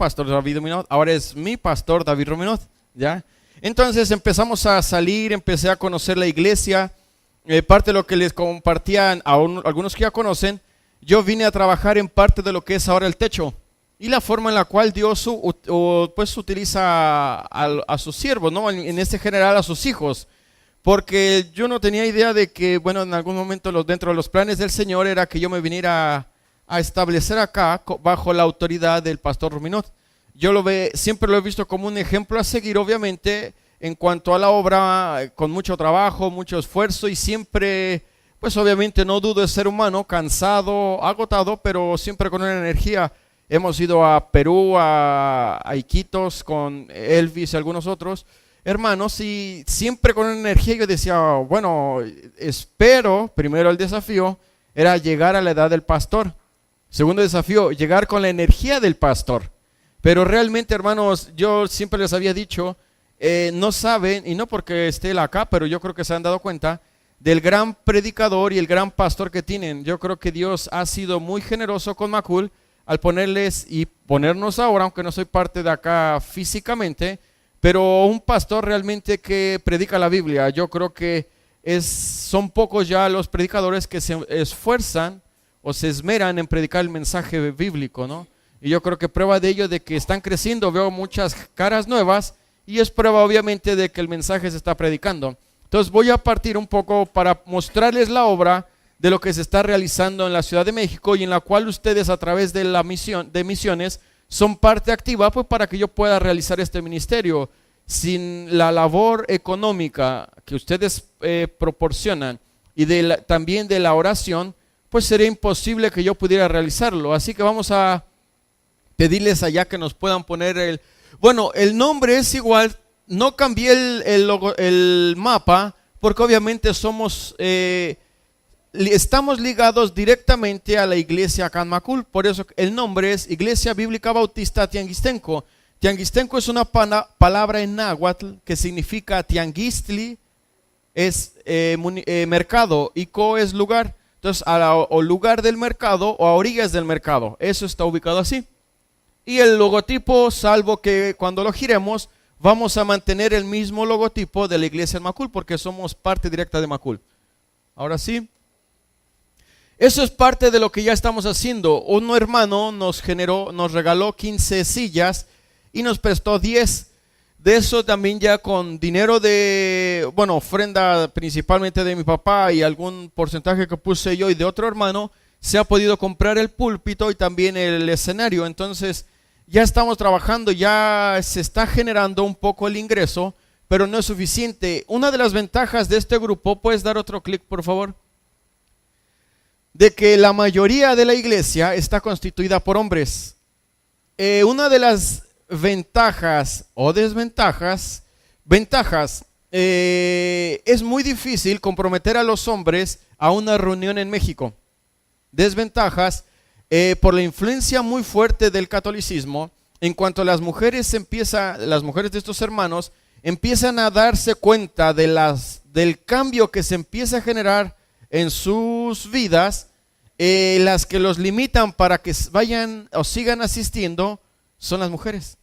pastor David Rominot, ahora es mi pastor David Rominot, ¿ya? Entonces empezamos a salir, empecé a conocer la iglesia, parte de lo que les compartían a algunos que ya conocen, yo vine a trabajar en parte de lo que es ahora el techo y la forma en la cual Dios pues utiliza a sus siervos, ¿no? En este general a sus hijos, porque yo no tenía idea de que, bueno, en algún momento dentro de los planes del Señor era que yo me viniera a establecer acá bajo la autoridad del pastor Rominot. Siempre lo he visto como un ejemplo a seguir, obviamente, en cuanto a la obra, con mucho trabajo, mucho esfuerzo y siempre, pues obviamente no dudo de ser humano, cansado, agotado, pero siempre con una energía. Hemos ido a Perú, a Iquitos con Elvis y algunos otros hermanos y siempre con una energía. Yo decía, bueno, espero, primero el desafío era llegar a la edad del pastor. Segundo desafío, llegar con la energía del pastor. Pero realmente, hermanos, yo siempre les había dicho, no saben, y no porque esté él acá, pero yo creo que se han dado cuenta del gran predicador y el gran pastor que tienen. Yo creo que Dios ha sido muy generoso con Macul al ponerles y ponernos ahora, aunque no soy parte de acá físicamente, pero un pastor realmente que predica la Biblia. Yo creo que son pocos ya los predicadores que se esfuerzan o se esmeran en predicar el mensaje bíblico, ¿no? Y yo creo que prueba de ello de que están creciendo, veo muchas caras nuevas y es prueba obviamente de que el mensaje se está predicando. Entonces voy a partir un poco para mostrarles la obra de lo que se está realizando en la Ciudad de México y en la cual ustedes a través de la misión de misiones son parte activa, pues para que yo pueda realizar este ministerio. Sin la labor económica que ustedes proporcionan y también de la oración, pues sería imposible que yo pudiera realizarlo. Así que vamos a pedirles allá que nos puedan poner bueno, el nombre es igual, no cambié el mapa, porque obviamente estamos ligados directamente a la iglesia acá en Macul. Por eso el nombre es Iglesia Bíblica Bautista Tianguistenco. Tianguistenco es una palabra en náhuatl que significa tianguistli, es mercado, y co es lugar. Entonces, o lugar del mercado o a orillas del mercado. Eso está ubicado así. Y el logotipo, salvo que cuando lo giremos, vamos a mantener el mismo logotipo de la iglesia en Macul, porque somos parte directa de Macul. Ahora sí. Eso es parte de lo que ya estamos haciendo. Un hermano nos regaló 15 sillas y nos prestó 10. De eso también ya con dinero ofrenda principalmente de mi papá y algún porcentaje que puse yo y de otro hermano, se ha podido comprar el púlpito y también el escenario. Entonces ya estamos trabajando, ya se está generando un poco el ingreso, pero no es suficiente. Una de las ventajas de este grupo, ¿puedes dar otro clic por favor? De que la mayoría de la iglesia está constituida por hombres. Una de las ventajas o desventajas, es muy difícil comprometer a los hombres a una reunión en México. Desventajas, por la influencia muy fuerte del catolicismo, en cuanto a las mujeres de estos hermanos empiezan a darse cuenta del cambio que se empieza a generar en sus vidas, las que los limitan para que vayan o sigan asistiendo son las mujeres.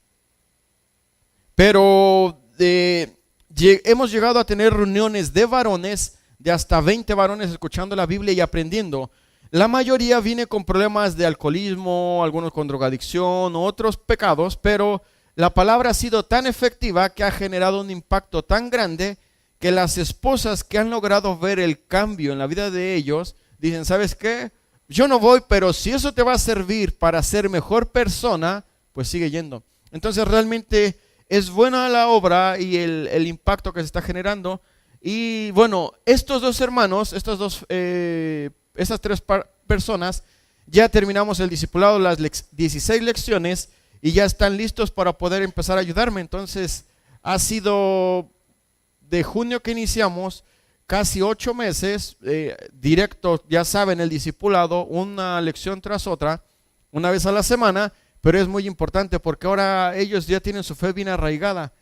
Pero hemos llegado a tener reuniones de varones, de hasta 20 varones escuchando la Biblia y aprendiendo. La mayoría viene con problemas de alcoholismo, algunos con drogadicción, otros pecados, pero la palabra ha sido tan efectiva que ha generado un impacto tan grande que las esposas que han logrado ver el cambio en la vida de ellos, dicen, ¿sabes qué? Yo no voy, pero si eso te va a servir para ser mejor persona, pues sigue yendo. Entonces realmente es buena la obra y el impacto que se está generando. Y bueno, estos dos hermanos, estas tres personas, ya terminamos el discipulado, las 16 lecciones, y ya están listos para poder empezar a ayudarme. Entonces ha sido de junio que iniciamos, casi 8 meses, directo, ya saben, el discipulado, una lección tras otra, una vez a la semana, pero es muy importante porque ahora ellos ya tienen su fe bien arraigada.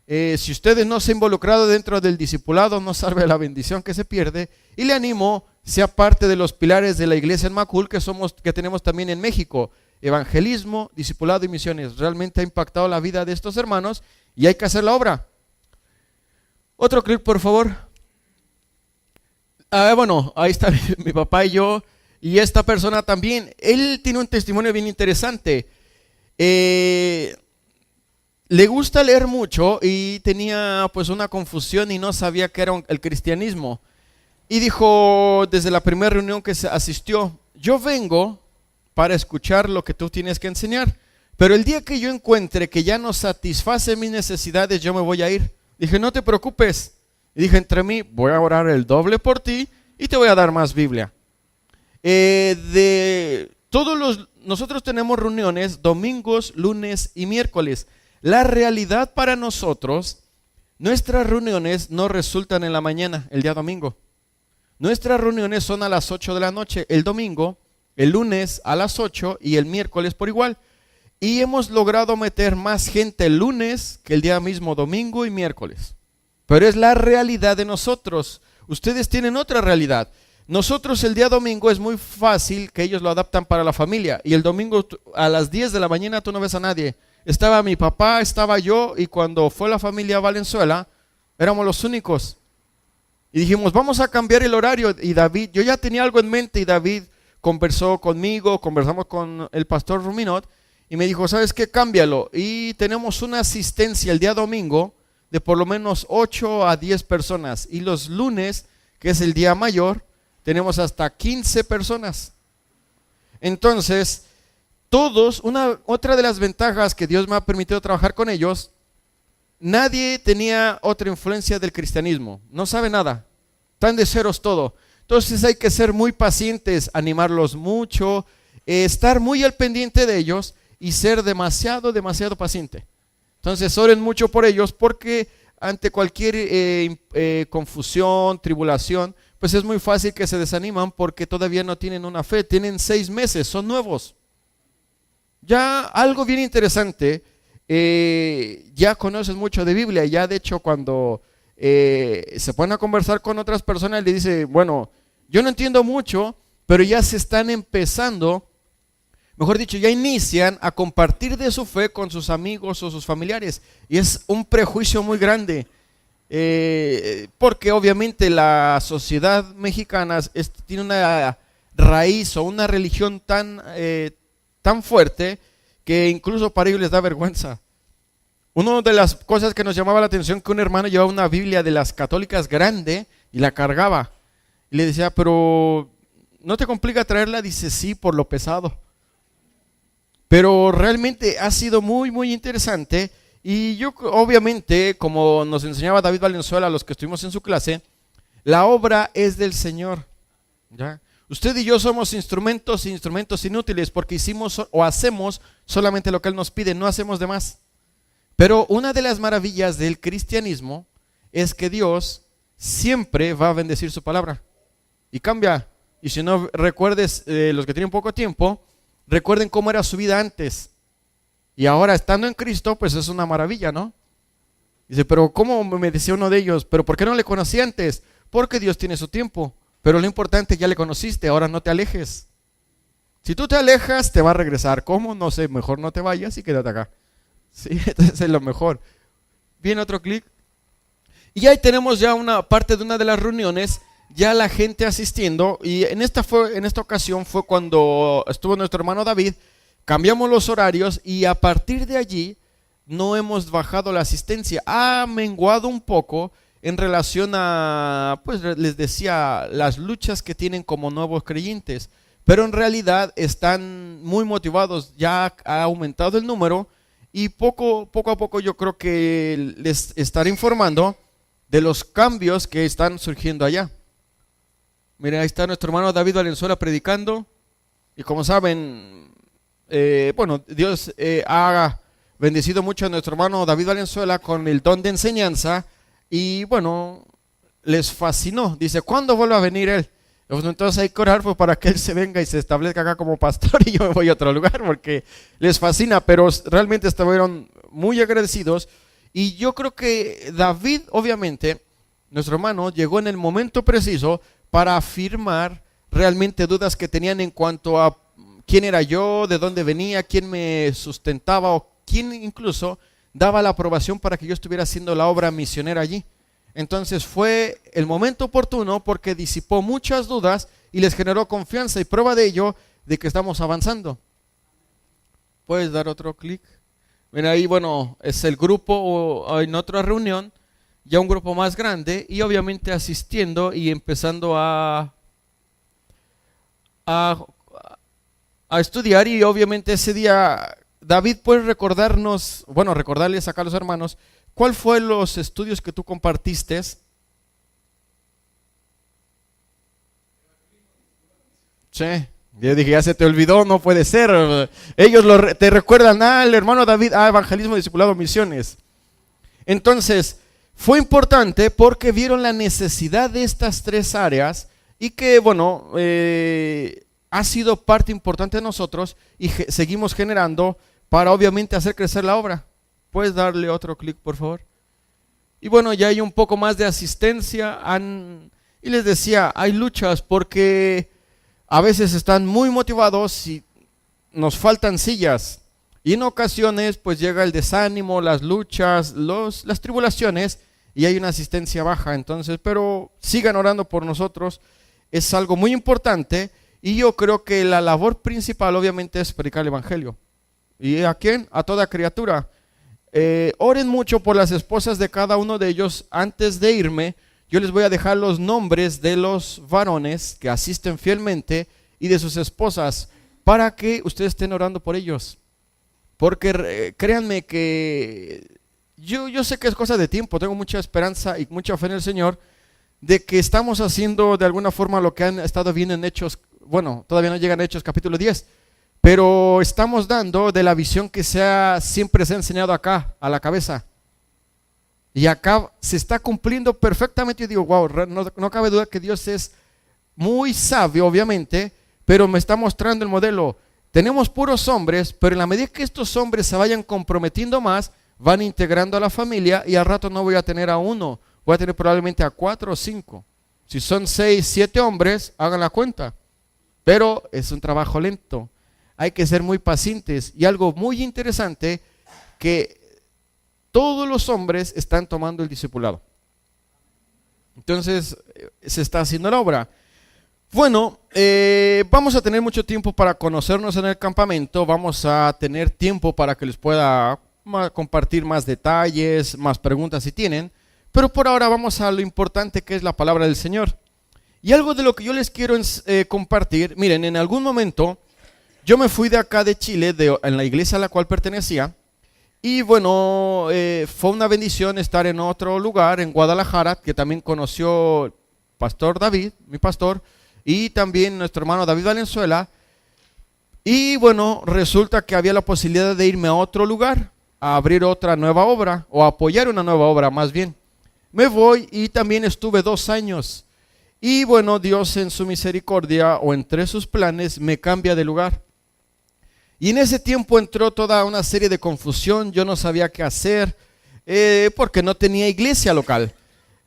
Si ustedes no se han involucrado dentro del discipulado, no sabe la bendición que se pierde, y le animo, sea parte de los pilares de la iglesia en Macul que tenemos también en México. evangelismo, discipulado y misiones. Realmente ha impactado la vida de estos hermanos y hay que hacer la obra. Otro clip, por favor. Bueno, ahí está mi papá y yo. Y esta persona también. Él tiene un testimonio bien interesante. Le gusta leer mucho y tenía pues una confusión y no sabía qué era el cristianismo. Y dijo desde la primera reunión que se asistió: yo vengo para escuchar lo que tú tienes que enseñar, pero el día que yo encuentre que ya no satisface mis necesidades, yo me voy a ir. Dije: no te preocupes. Y dije entre mí: voy a orar el doble por ti y te voy a dar más Biblia. Nosotros tenemos reuniones domingos, lunes y miércoles. La realidad para nosotros, nuestras reuniones no resultan en la mañana, el día domingo. Nuestras reuniones son a las 8 de la noche, el domingo, el lunes a las 8 y el miércoles por igual. Y hemos logrado meter más gente el lunes que el día mismo domingo y miércoles. Pero es la realidad de nosotros. Ustedes tienen otra realidad. Nosotros el día domingo es muy fácil que ellos lo adaptan para la familia. Y el domingo a las 10 de la mañana tú no ves a nadie. Estaba mi papá, estaba yo, y cuando fue la familia a Valenzuela, éramos los únicos. Y dijimos: vamos a cambiar el horario. Y David, yo ya tenía algo en mente, y David conversó conmigo, conversamos con el pastor Ruminot, y me dijo: ¿sabes qué? Cámbialo. Y tenemos una asistencia el día domingo de por lo menos 8 a 10 personas. Y los lunes, que es el día mayor, tenemos hasta 15 personas. Entonces, otra de las ventajas que Dios me ha permitido trabajar con ellos, nadie tenía otra influencia del cristianismo, no sabe nada, están de ceros todo. Entonces hay que ser muy pacientes, animarlos mucho, estar muy al pendiente de ellos y ser demasiado paciente. Entonces oren mucho por ellos, porque ante cualquier confusión, tribulación, pues es muy fácil que se desaniman porque todavía no tienen una fe, tienen 6 meses, son nuevos. Ya algo bien interesante, ya conoces mucho de Biblia, ya de hecho cuando se ponen a conversar con otras personas, le dice: bueno, yo no entiendo mucho, pero ya se están empezando, mejor dicho, ya inician a compartir de su fe con sus amigos o sus familiares. Y es un prejuicio muy grande, porque obviamente la sociedad mexicana tiene una raíz o una religión tan fuerte que incluso para ellos les da vergüenza. Una de las cosas que nos llamaba la atención, que un hermano llevaba una Biblia de las católicas grande y la cargaba. Y le decía: pero ¿no te complica traerla? Dice: sí, por lo pesado. Pero realmente ha sido muy interesante. Y yo obviamente, como nos enseñaba David Valenzuela a los que estuvimos en su clase, la obra es del Señor, ¿ya? Usted y yo somos instrumentos inútiles, porque hicimos o hacemos solamente lo que Él nos pide, no hacemos de más. Pero una de las maravillas del cristianismo es que Dios siempre va a bendecir su palabra y cambia. Y si no recuerdes, los que tienen poco tiempo, recuerden cómo era su vida antes. Y ahora estando en Cristo, pues es una maravilla, ¿no? Dice: pero ¿cómo? Me decía uno de ellos: ¿pero por qué no le conocí antes? Porque Dios tiene su tiempo. Pero lo importante, ya le conociste, ahora no te alejes. Si tú te alejas, te va a regresar. ¿Cómo? No sé, mejor no te vayas y quédate acá. Sí, entonces es lo mejor. Bien, otro clic. Y ahí tenemos ya una parte de una de las reuniones, ya la gente asistiendo. Y en esta ocasión fue cuando estuvo nuestro hermano David. Cambiamos los horarios y a partir de allí no hemos bajado la asistencia. Ha menguado un poco en relación a, pues les decía, las luchas que tienen como nuevos creyentes, pero en realidad están muy motivados. Ya ha aumentado el número y poco a poco yo creo que les estaré informando de los cambios que están surgiendo allá. Miren, ahí está nuestro hermano David Valenzuela predicando. Y como saben, bueno, Dios ha bendecido mucho a nuestro hermano David Valenzuela con el don de enseñanza. Y bueno, les fascinó. Dice: ¿cuándo vuelve a venir él? Entonces hay que orar pues, para que él se venga y se establezca acá como pastor, y yo me voy a otro lugar, porque les fascina. Pero realmente estuvieron muy agradecidos. Y yo creo que David, obviamente, nuestro hermano, llegó en el momento preciso para afirmar realmente dudas que tenían en cuanto a quién era yo, de dónde venía, quién me sustentaba o quién incluso daba la aprobación para que yo estuviera haciendo la obra misionera allí. Entonces fue el momento oportuno porque disipó muchas dudas y les generó confianza, y prueba de ello de que estamos avanzando. ¿Puedes dar otro clic? Mira ahí, bueno, es el grupo o en otra reunión, ya un grupo más grande, y obviamente asistiendo y empezando a estudiar. Y obviamente ese día, David, ¿puedes recordarnos, bueno, recordarles acá a los hermanos, cuál fue los estudios que tú compartiste? Sí, yo dije, ya se te olvidó, no puede ser. Ellos te recuerdan al hermano David, evangelismo, discipulado, misiones. Entonces, fue importante porque vieron la necesidad de estas tres áreas y que, bueno, ha sido parte importante de nosotros y seguimos generando para obviamente hacer crecer la obra. ¿Puedes darle otro clic, por favor? Y bueno, ya hay un poco más de asistencia. Y les decía, hay luchas porque a veces están muy motivados y nos faltan sillas. Y en ocasiones pues llega el desánimo, las luchas, las tribulaciones, y hay una asistencia baja. Entonces, pero sigan orando por nosotros. Es algo muy importante. Y yo creo que la labor principal obviamente es predicar el evangelio. ¿Y a quién? A toda criatura. Oren mucho por las esposas de cada uno de ellos. Antes de irme, yo les voy a dejar los nombres de los varones que asisten fielmente y de sus esposas para que ustedes estén orando por ellos. Porque créanme que yo sé que es cosa de tiempo. Tengo mucha esperanza y mucha fe en el Señor de que estamos haciendo de alguna forma lo que han estado viendo en Hechos. Bueno, todavía no llegan a Hechos capítulo 10, pero estamos dando de la visión que siempre se ha enseñado acá, a la cabeza. Y acá se está cumpliendo perfectamente. Yo digo, wow, no cabe duda que Dios es muy sabio, obviamente, pero me está mostrando el modelo. Tenemos puros hombres, pero en la medida que estos hombres se vayan comprometiendo más, van integrando a la familia, y al rato no voy a tener a uno, voy a tener probablemente a 4 o 5. Si son 6, 7 hombres, hagan la cuenta. Pero es un trabajo lento. Hay que ser muy pacientes. Y algo muy interesante, que todos los hombres están tomando el discipulado. Entonces, se está haciendo la obra. Bueno, vamos a tener mucho tiempo para conocernos en el campamento. Vamos a tener tiempo para que les pueda compartir más detalles, más preguntas si tienen. Pero por ahora vamos a lo importante, que es la palabra del Señor. Y algo de lo que yo les quiero compartir, miren, en algún momento yo me fui de acá de Chile, en la iglesia a la cual pertenecía, y bueno, fue una bendición estar en otro lugar, en Guadalajara, que también conoció el pastor David, mi pastor, y también nuestro hermano David Valenzuela. Y bueno, resulta que había la posibilidad de irme a otro lugar, a abrir otra nueva obra, o a apoyar una nueva obra más bien. Me voy y también estuve 2 años. Y bueno, Dios en su misericordia o entre sus planes me cambia de lugar. Y en ese tiempo entró toda una serie de confusión. Yo no sabía qué hacer porque no tenía iglesia local.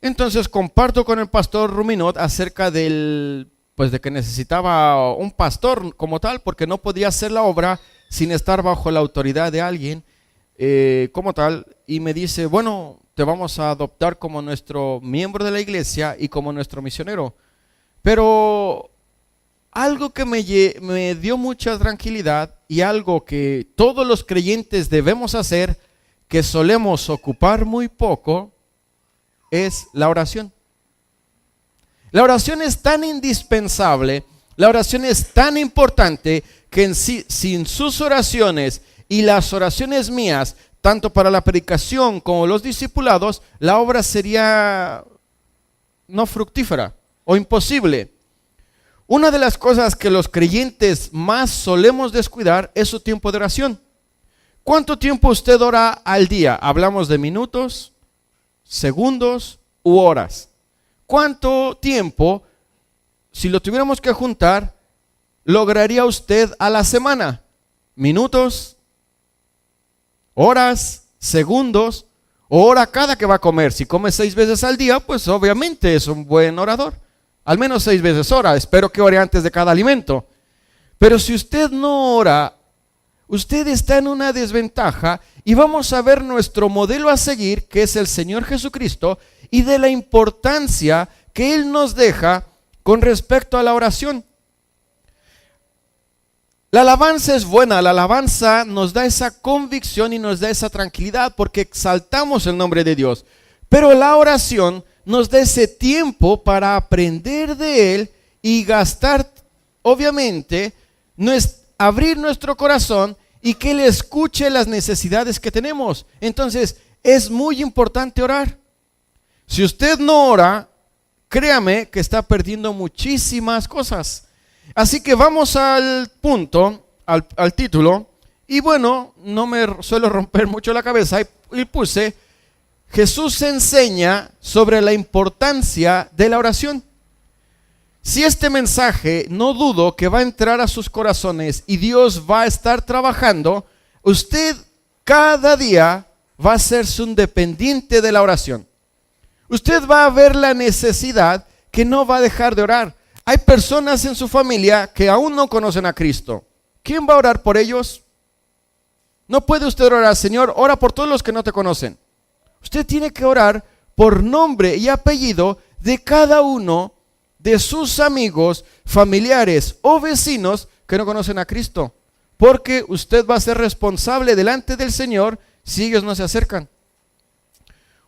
Entonces comparto con el pastor Ruminot acerca de que necesitaba un pastor como tal, porque no podía hacer la obra sin estar bajo la autoridad de alguien como tal. Y me dice, bueno, te vamos a adoptar como nuestro miembro de la iglesia y como nuestro misionero. Pero algo que me dio mucha tranquilidad, y algo que todos los creyentes debemos hacer, que solemos ocupar muy poco, es la oración. La oración es tan indispensable, la oración es tan importante, que sin sus oraciones y las oraciones mías, tanto para la predicación como los discipulados, la obra sería no fructífera o imposible. Una de las cosas que los creyentes más solemos descuidar es su tiempo de oración. ¿Cuánto tiempo usted ora al día? Hablamos de minutos, segundos u horas. ¿Cuánto tiempo, si lo tuviéramos que juntar, lograría usted a la semana? Minutos, horas, segundos, o hora cada que va a comer. Si come 6 veces al día, pues obviamente es un buen orador. Al menos 6 veces hora. Espero que ore antes de cada alimento. Pero si usted no ora, usted está en una desventaja y vamos a ver nuestro modelo a seguir, que es el Señor Jesucristo, y de la importancia que Él nos deja con respecto a la oración. La alabanza es buena, la alabanza nos da esa convicción y nos da esa tranquilidad porque exaltamos el nombre de Dios. Pero la oración nos da ese tiempo para aprender de Él y gastar, obviamente, abrir nuestro corazón y que Él escuche las necesidades que tenemos. Entonces, es muy importante orar. Si usted no ora, créame que está perdiendo muchísimas cosas. Así que vamos al punto, al título. Y bueno, no me suelo romper mucho la cabeza y puse: Jesús enseña sobre la importancia de la oración. Si este mensaje, no dudo que va a entrar a sus corazones y Dios va a estar trabajando, usted cada día va a ser un dependiente de la oración. Usted va a ver la necesidad que no va a dejar de orar. Hay personas en su familia que aún no conocen a Cristo. ¿Quién va a orar por ellos? No puede usted orar: Señor, ora por todos los que no te conocen. Usted tiene que orar por nombre y apellido de cada uno de sus amigos, familiares o vecinos que no conocen a Cristo. Porque usted va a ser responsable delante del Señor si ellos no se acercan.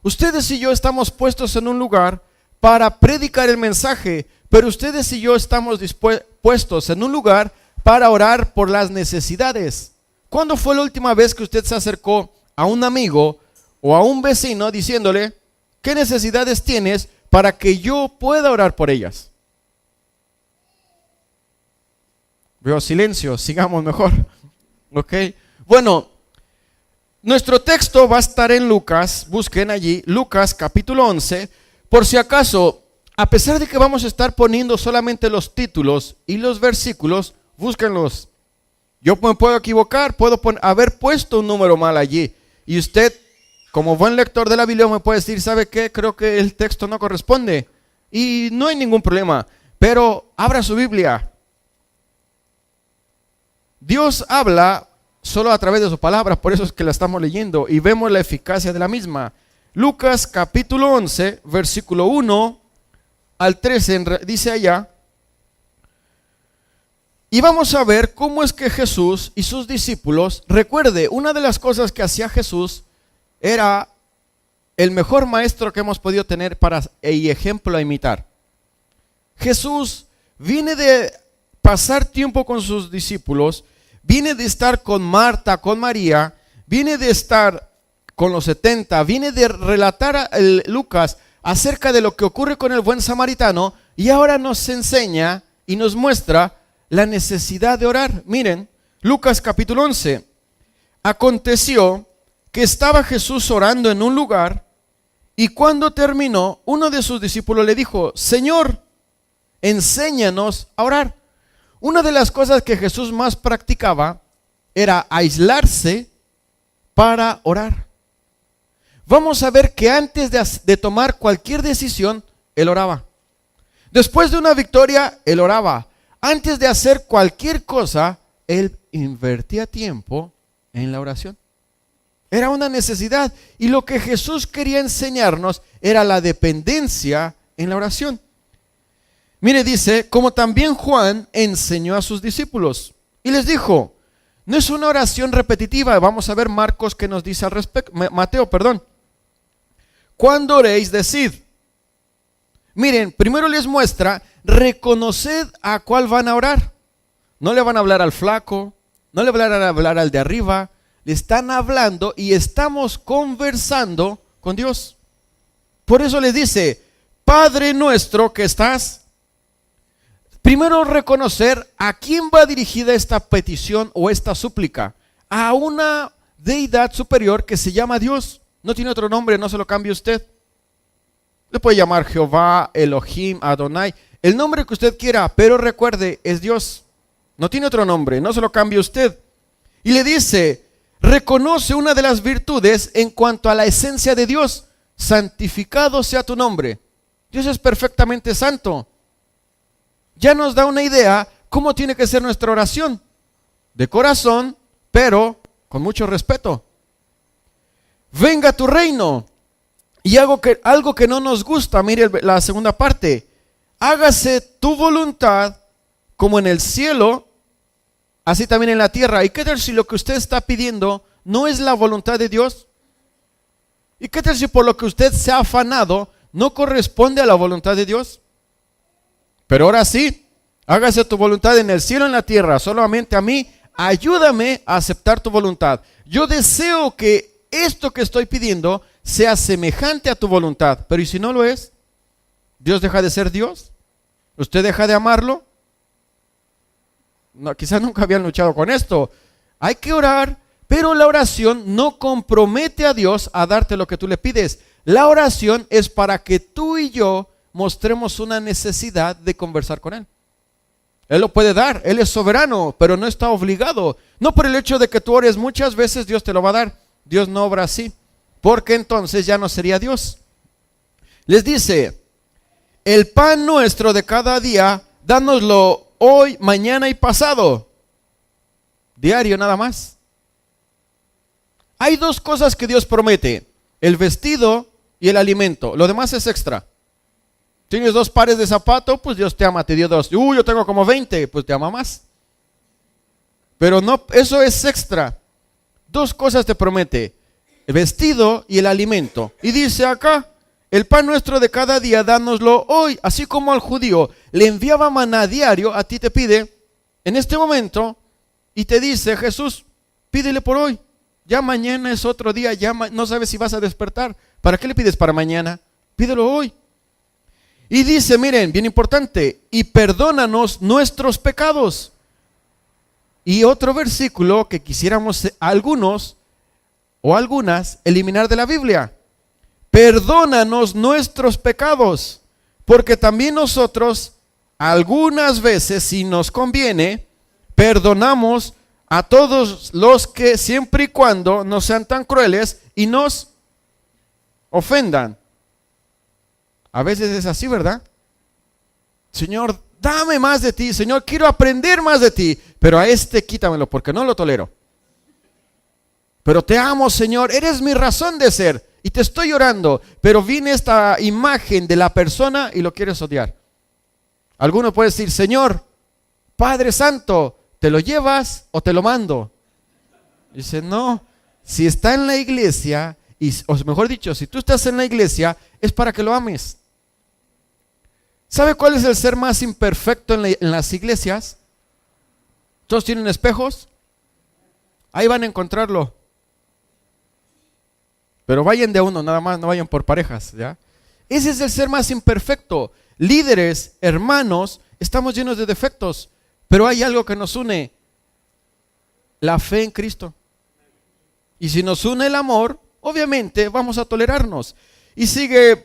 Ustedes y yo estamos puestos en un lugar para predicar el mensaje, pero ustedes y yo estamos puestos en un lugar para orar por las necesidades. ¿Cuándo fue la última vez que usted se acercó a un amigo o a un vecino diciéndole: ¿qué necesidades tienes para que yo pueda orar por ellas? Veo silencio, sigamos mejor. Ok, bueno, nuestro texto va a estar en Lucas. Busquen allí, Lucas capítulo 11. Por si acaso, a pesar de que vamos a estar poniendo solamente los títulos y los versículos, búsquenlos. Yo me puedo equivocar, puedo haber puesto un número mal allí. Y usted, como buen lector de la Biblia, me puede decir: ¿sabe qué? Creo que el texto no corresponde. Y no hay ningún problema. Pero abra su Biblia. Dios habla solo a través de su palabra, por eso es que la estamos leyendo y vemos la eficacia de la misma. Lucas capítulo 11, versículo 1 al 13, dice allá. Y vamos a ver cómo es que Jesús y sus discípulos, recuerde, una de las cosas que hacía Jesús era el mejor maestro que hemos podido tener y ejemplo a imitar. Jesús viene de pasar tiempo con sus discípulos, viene de estar con Marta, con María, viene de estar con los 70, viene de relatar a Lucas acerca de lo que ocurre con el buen samaritano y ahora nos enseña y nos muestra la necesidad de orar. Miren, Lucas capítulo 11. Aconteció que estaba Jesús orando en un lugar y cuando terminó, uno de sus discípulos le dijo: Señor, enséñanos a orar. Una de las cosas que Jesús más practicaba era aislarse para orar. Vamos a ver que antes de tomar cualquier decisión, Él oraba. Después de una victoria, Él oraba. Antes de hacer cualquier cosa, Él invertía tiempo en la oración. Era una necesidad. Y lo que Jesús quería enseñarnos era la dependencia en la oración. Mire, dice: como también Juan enseñó a sus discípulos. Y les dijo, no es una oración repetitiva. Vamos a ver Marcos que nos dice al respecto. Mateo, perdón. Cuando oréis, decid. Miren, primero les muestra: reconoced a cuál van a orar. No le van a hablar al flaco, no le van a hablar al de arriba. Le están hablando y estamos conversando con Dios. Por eso les dice: Padre nuestro que estás. Primero reconocer a quién va dirigida esta petición o esta súplica. A una deidad superior que se llama Dios. No tiene otro nombre, no se lo cambie usted. Le puede llamar Jehová, Elohim, Adonai, el nombre que usted quiera, pero recuerde, es Dios. No tiene otro nombre, no se lo cambie usted. Y le dice, reconoce una de las virtudes en cuanto a la esencia de Dios. Santificado sea tu nombre. Dios es perfectamente santo. Ya nos da una idea ¿cómo tiene que ser nuestra oración? De corazón, pero con mucho respeto. Venga tu reino. Y algo que no nos gusta, mire la segunda parte. Hágase tu voluntad como en el cielo, así también en la tierra. ¿Y qué tal si lo que usted está pidiendo no es la voluntad de Dios? ¿Y qué tal si por lo que usted se ha afanado no corresponde a la voluntad de Dios? Pero ahora sí, hágase tu voluntad en el cielo y en la tierra. Solamente a mí, ayúdame a aceptar tu voluntad. Yo deseo que esto que estoy pidiendo sea semejante a tu voluntad. Pero ¿y si no lo es? ¿Dios deja de ser Dios? ¿Usted deja de amarlo? No, quizás nunca habían luchado con esto. Hay que orar, pero la oración no compromete a Dios a darte lo que tú le pides. La oración es para que tú y yo mostremos una necesidad de conversar con Él. Él lo puede dar, Él es soberano, pero no está obligado. No por el hecho de que tú ores muchas veces Dios te lo va a dar. Dios no obra así, porque entonces ya no sería Dios. Les dice, el pan nuestro de cada día, dánoslo hoy, mañana y pasado. Diario nada más. Hay dos cosas que Dios promete, el vestido y el alimento. Lo demás es extra. Tienes 2 pares de zapatos, pues Dios te ama, te dio 2. Yo tengo como 20, pues te ama más. Pero no, eso es extra. 2 cosas te promete, el vestido y el alimento. Y dice acá, el pan nuestro de cada día, dánoslo hoy. Así como al judío le enviaba maná diario, a ti te pide en este momento y te dice, Jesús, pídele por hoy. Ya mañana es otro día, ya no sabes si vas a despertar. ¿Para qué le pides para mañana? Pídelo hoy. Y dice, miren, bien importante, y perdónanos nuestros pecados. Y otro versículo que quisiéramos algunos o algunas eliminar de la Biblia. Perdónanos nuestros pecados, porque también nosotros algunas veces, si nos conviene, perdonamos a todos los que siempre y cuando no sean tan crueles y nos ofendan. A veces es así, ¿verdad? Señor, dame más de ti. Señor, quiero aprender más de ti. Pero a este quítamelo porque no lo tolero. Pero te amo, Señor. Eres mi razón de ser. Y te estoy orando. Pero viene esta imagen de la persona y lo quieres odiar. Alguno puede decir, Señor, Padre Santo, ¿te lo llevas o te lo mando? Dice, no. Si está en la iglesia, o mejor dicho, si tú estás en la iglesia, es para que lo ames. ¿Sabe cuál es el ser más imperfecto en las iglesias? ¿Todos tienen espejos? Ahí van a encontrarlo. Pero vayan de a uno nada más, no vayan por parejas, ¿ya? Ese es el ser más imperfecto. Líderes, hermanos, estamos llenos de defectos, pero hay algo que nos une: la fe en Cristo. Y si nos une el amor, obviamente vamos a tolerarnos. Y sigue,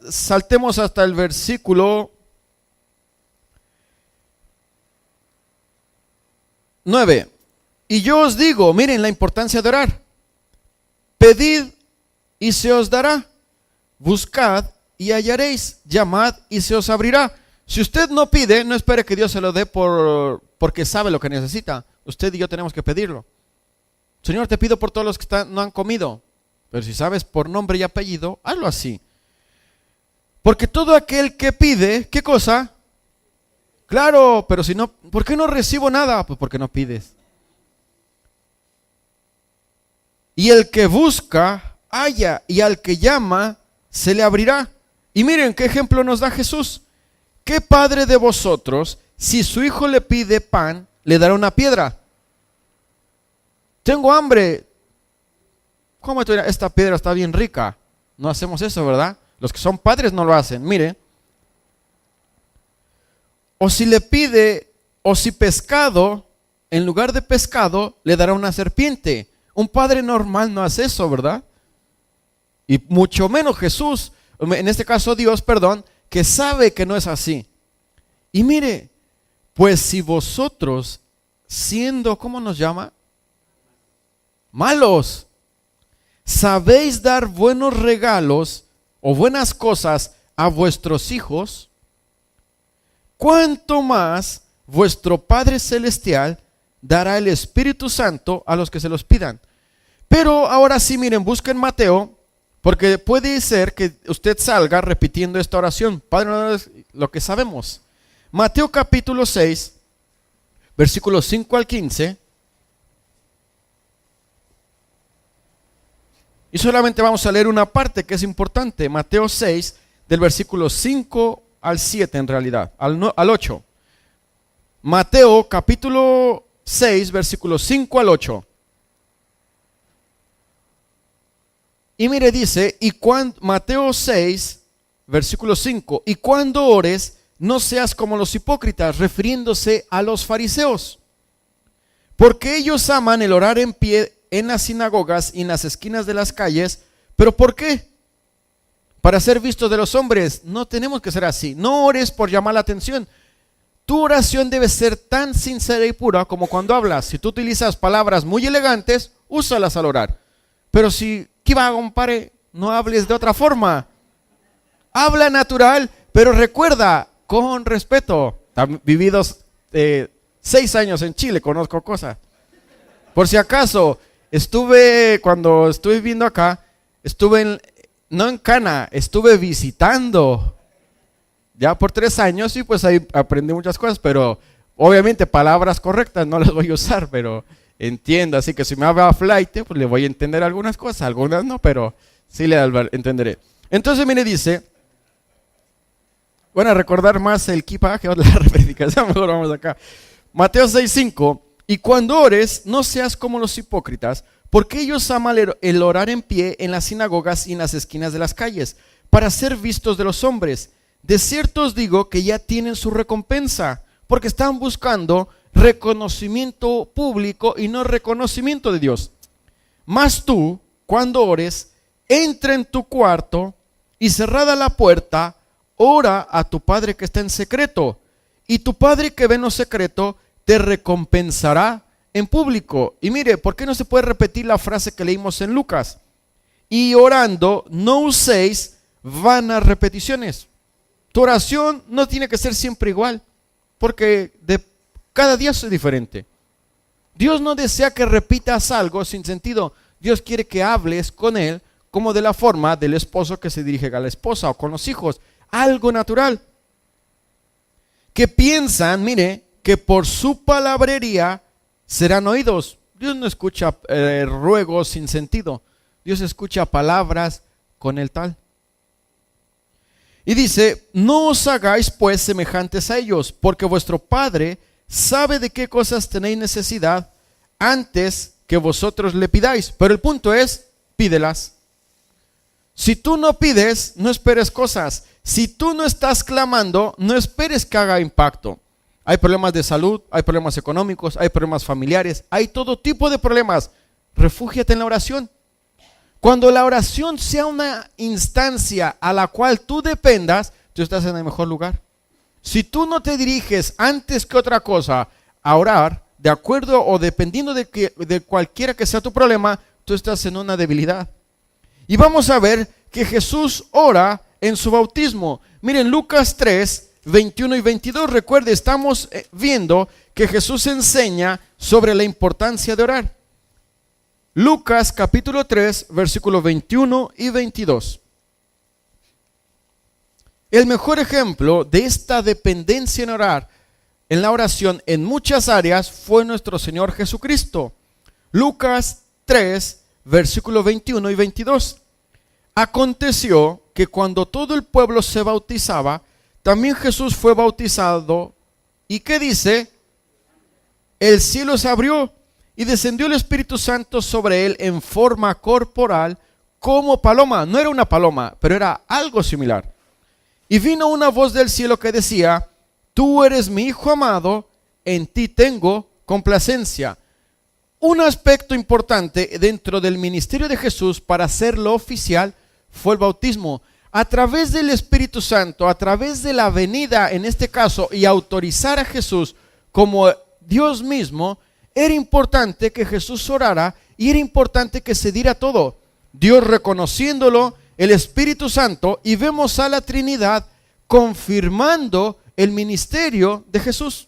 saltemos hasta el versículo 9. Y yo os digo, miren la importancia de orar. Pedid y se os dará. Buscad y hallaréis. Llamad y se os abrirá. Si usted no pide, no espere que Dios se lo dé porque sabe lo que necesita. Usted y yo tenemos que pedirlo. Señor, te pido por todos los que no han comido. Pero si sabes por nombre y apellido, hazlo así. Porque todo aquel que pide, ¿qué cosa? Claro, pero si no, ¿por qué no recibo nada? Pues porque no pides. Y el que busca, halla, y al que llama, se le abrirá. Y miren qué ejemplo nos da Jesús. ¿Qué padre de vosotros, si su hijo le pide pan, le dará una piedra? Tengo hambre. ¿Cómo te dirá? Esta piedra está bien rica. No hacemos eso, ¿verdad? Los que son padres no lo hacen. Mire. O si le pide, o si pescado, en lugar de pescado, le dará una serpiente. Un padre normal no hace eso, ¿verdad? Y mucho menos Jesús, en este caso Dios, perdón, que sabe que no es así. Y mire, pues si vosotros, siendo, ¿cómo nos llama? Malos, sabéis dar buenos regalos o buenas cosas a vuestros hijos, ¿cuánto más vuestro Padre Celestial dará el Espíritu Santo a los que se los pidan. Pero ahora sí, miren, busquen Mateo, porque puede ser que usted salga repitiendo esta oración. Padre, no es lo que sabemos. Mateo capítulo 6, versículos 5 al 15. Y solamente vamos a leer una parte que es importante. Mateo 6, del versículo 5 al 7 en realidad, al 8. Mateo capítulo 6, versículos 5 al 8. Y mire, dice, Mateo 6, versículo 5, y cuando ores, no seas como los hipócritas, refiriéndose a los fariseos, porque ellos aman el orar en pie en las sinagogas y en las esquinas de las calles. ¿Pero por qué? Para ser vistos de los hombres. No tenemos que ser así. No ores por llamar la atención. Tu oración debe ser tan sincera y pura como cuando hablas. Si tú utilizas palabras muy elegantes, úsalas al orar. Pero si, ¿qué va, compadre? No hables de otra forma. Habla natural, pero recuerda, con respeto. Vividos 6 años en Chile, conozco cosas. Por si acaso, cuando estuve viviendo acá, no en Cana, estuve visitando ya por 3 años y pues ahí aprendí muchas cosas, pero obviamente palabras correctas no las voy a usar, pero entiendo. Así que si me habla flight, pues le voy a entender algunas cosas, algunas no, pero sí le entenderé. Entonces, mire, dice, bueno, a recordar más el kipa que la predicación, mejor vamos acá. Mateo 6:5. Y cuando ores, no seas como los hipócritas, porque ellos aman el orar en pie en las sinagogas y en las esquinas de las calles, para ser vistos de los hombres. De cierto os digo que ya tienen su recompensa, porque están buscando reconocimiento público y no reconocimiento de Dios. Mas tú, cuando ores, entra en tu cuarto y cerrada la puerta, ora a tu Padre que está en secreto, y tu Padre que ve en lo secreto te recompensará en público. Y mire, ¿por qué no se puede repetir la frase que leímos en Lucas? Y orando, no uséis vanas repeticiones. Tu oración no tiene que ser siempre igual, porque cada día es diferente. Dios no desea que repitas algo sin sentido. Dios quiere que hables con Él como de la forma del esposo que se dirige a la esposa, o con los hijos, algo natural. Que piensan, mire, que por su palabrería serán oídos. Dios no escucha ruegos sin sentido. Dios escucha palabras con el tal. Y dice, no os hagáis pues semejantes a ellos, porque vuestro Padre sabe de qué cosas tenéis necesidad antes que vosotros le pidáis. Pero el punto es, pídelas. Si tú no pides, no esperes cosas. Si tú no estás clamando, no esperes que haga impacto. Hay problemas de salud, hay problemas económicos, hay problemas familiares, hay todo tipo de problemas. Refúgiate en la oración. Cuando la oración sea una instancia a la cual tú dependas, tú estás en el mejor lugar. Si tú no te diriges antes que otra cosa a orar, de acuerdo o dependiendo de cualquiera que sea tu problema, tú estás en una debilidad. Y vamos a ver que Jesús ora en su bautismo. Miren, Lucas 3, 21 y 22, recuerde, estamos viendo que Jesús enseña sobre la importancia de orar. Lucas capítulo 3, versículos 21 y 22. El mejor ejemplo de esta dependencia en orar, en la oración, en muchas áreas, fue nuestro Señor Jesucristo. Lucas 3, versículos 21 y 22. Aconteció que cuando todo el pueblo se bautizaba, también Jesús fue bautizado. ¿Y qué dice? El cielo se abrió y descendió el Espíritu Santo sobre él en forma corporal como paloma. No era una paloma, pero era algo similar. Y vino una voz del cielo que decía, tú eres mi Hijo amado, en ti tengo complacencia. Un aspecto importante dentro del ministerio de Jesús para hacerlo oficial fue el bautismo. A través del Espíritu Santo, a través de la venida en este caso y autorizar a Jesús como Dios mismo, era importante que Jesús orara y era importante que se diera todo. Dios reconociéndolo, el Espíritu Santo, y vemos a la Trinidad confirmando el ministerio de Jesús.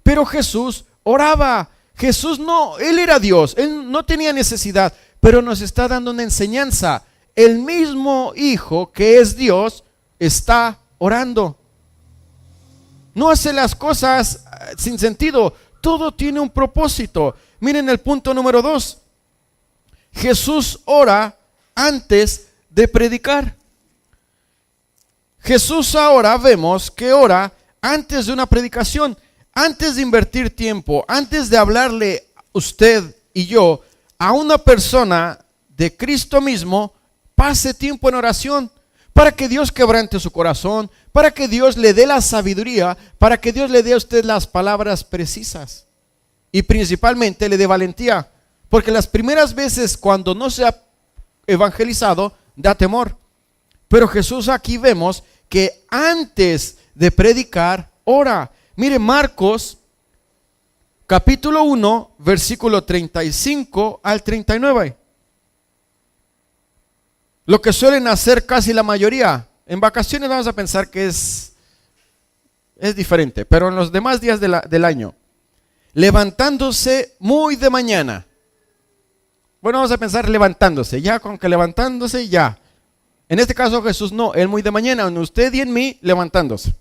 Pero Jesús oraba. Jesús no, Él era Dios, Él no tenía necesidad, pero nos está dando una enseñanza. El mismo Hijo que es Dios está orando. No hace las cosas sin sentido, todo tiene un propósito. Miren el punto número 2. Jesús ora antes de predicar. Jesús ahora vemos que ora antes de una predicación, antes de invertir tiempo, antes de hablarle usted y yo a una persona de Cristo mismo, pase tiempo en oración para que Dios quebrante su corazón, para que Dios le dé la sabiduría, para que Dios le dé a usted las palabras precisas y principalmente le dé valentía, porque las primeras veces cuando no se ha evangelizado da temor. Pero Jesús aquí vemos que antes de predicar ora. Mire Marcos capítulo 1 versículo 35 al 39. Lo que suelen hacer casi la mayoría. En vacaciones vamos a pensar que es diferente, pero en los demás días del año, levantándose muy de mañana. Bueno, vamos a pensar levantándose, ya con que levantándose ya. En este caso Jesús no, Él muy de mañana, en usted y en mí levantándose.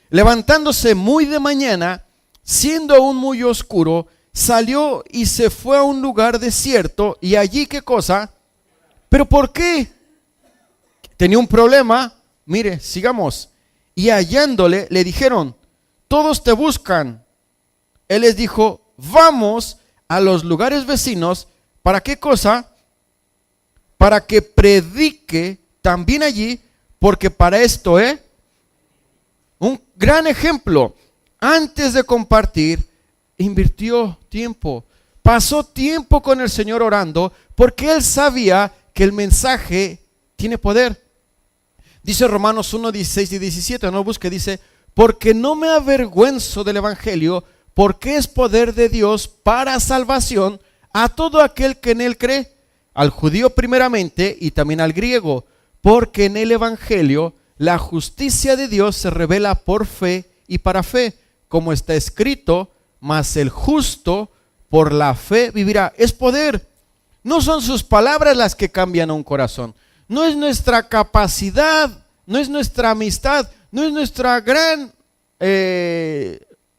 Levantándose muy de mañana, siendo aún muy oscuro, salió y se fue a un lugar desierto. Y allí, ¿qué cosa? ¿Pero por qué? Tenía un problema. Mire, sigamos. Y hallándole, le dijeron, todos te buscan. Él les dijo, vamos a los lugares vecinos. ¿Para qué cosa? Para que predique también allí, porque para esto, un gran ejemplo. Antes de compartir, invirtió tiempo. Pasó tiempo con el Señor orando, porque Él sabía que el mensaje tiene poder. Dice Romanos 1, 16 y 17, no busque, dice, porque no me avergüenzo del Evangelio, porque es poder de Dios para salvación a todo aquel que en Él cree, al judío primeramente y también al griego, porque en el Evangelio la justicia de Dios se revela por fe y para fe, como está escrito, mas el justo por la fe vivirá. Es poder. No son sus palabras las que cambian a un corazón. No es nuestra capacidad, no es nuestra amistad, no es nuestra gran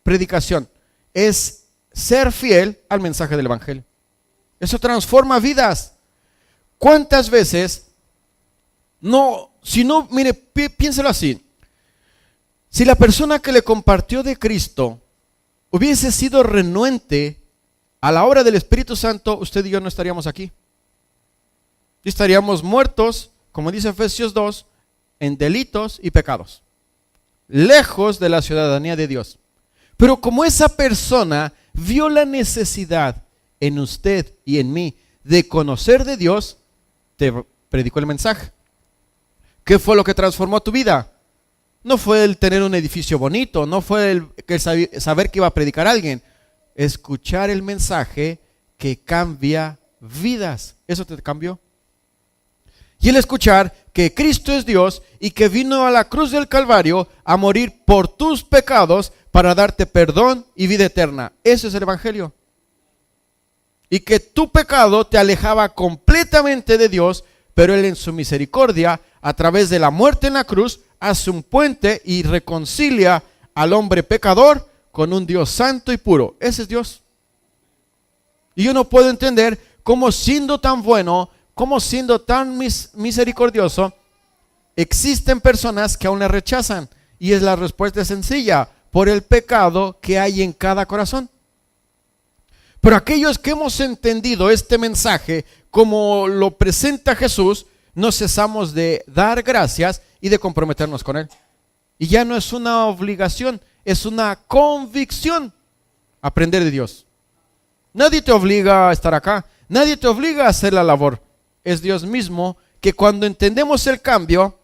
predicación. Es ser fiel al mensaje del Evangelio. Eso transforma vidas. ¿Cuántas veces mire, piénselo así. Si la persona que le compartió de Cristo hubiese sido renuente a la obra del Espíritu Santo, usted y yo no estaríamos aquí. Estaríamos muertos, como dice Efesios 2, en delitos y pecados, lejos de la ciudadanía de Dios. Pero como esa persona vio la necesidad en usted y en mí de conocer de Dios, te predicó el mensaje. ¿Qué fue lo que transformó tu vida? No fue el tener un edificio bonito, no fue el saber que iba a predicar a alguien. Escuchar el mensaje que cambia vidas. Eso te cambió. Y el escuchar que Cristo es Dios y que vino a la cruz del Calvario a morir por tus pecados para darte perdón y vida eterna. Ese es el Evangelio. Y que tu pecado te alejaba completamente de Dios, pero Él en su misericordia, a través de la muerte en la cruz, hace un puente y reconcilia al hombre pecador con un Dios santo y puro. Ese es Dios. Y yo no puedo entender cómo siendo tan bueno, cómo siendo tan misericordioso, existen personas que aún le rechazan. Y es la respuesta sencilla, por el pecado que hay en cada corazón. Pero aquellos que hemos entendido este mensaje como lo presenta Jesús, no cesamos de dar gracias y de comprometernos con Él. Y ya no es una obligación, es una convicción aprender de Dios. Nadie te obliga a estar acá, nadie te obliga a hacer la labor. Es Dios mismo que cuando entendemos el cambio,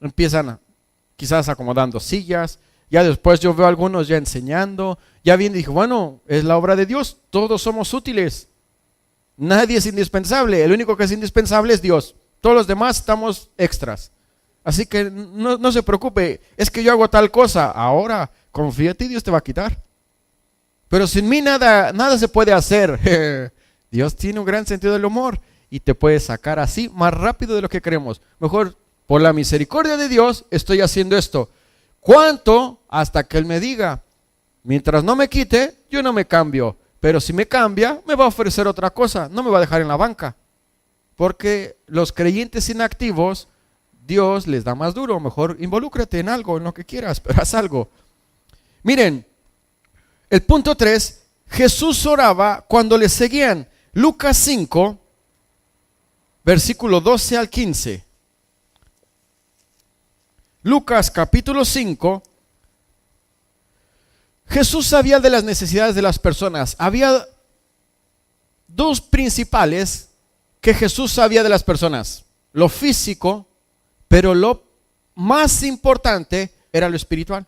empiezan quizás acomodando sillas. Ya después yo veo a algunos ya enseñando, ya viene y dijo, bueno, es la obra de Dios, todos somos útiles. Nadie es indispensable, el único que es indispensable es Dios. Todos los demás estamos extras. Así que no se preocupe, es que yo hago tal cosa. Ahora, confíate y Dios te va a quitar. pero sin mí nada se puede hacer. Dios tiene un gran sentido del humor y te puede sacar así más rápido de lo que queremos. Mejor, por la misericordia de Dios, estoy haciendo esto. ¿Cuánto? Hasta que Él me diga. Mientras no me quite, yo no me cambio. Pero si me cambia, me va a ofrecer otra cosa. No me va a dejar en la banca. Porque los creyentes inactivos, Dios les da más duro. Mejor involúcrate en algo, en lo que quieras, pero haz algo. Miren, el punto 3, Jesús oraba cuando le seguían. Lucas 5, versículo 12 al 15. Lucas capítulo 5. Jesús sabía de las necesidades de las personas. Había dos principales que Jesús sabía de las personas. Lo físico, pero lo más importante era lo espiritual.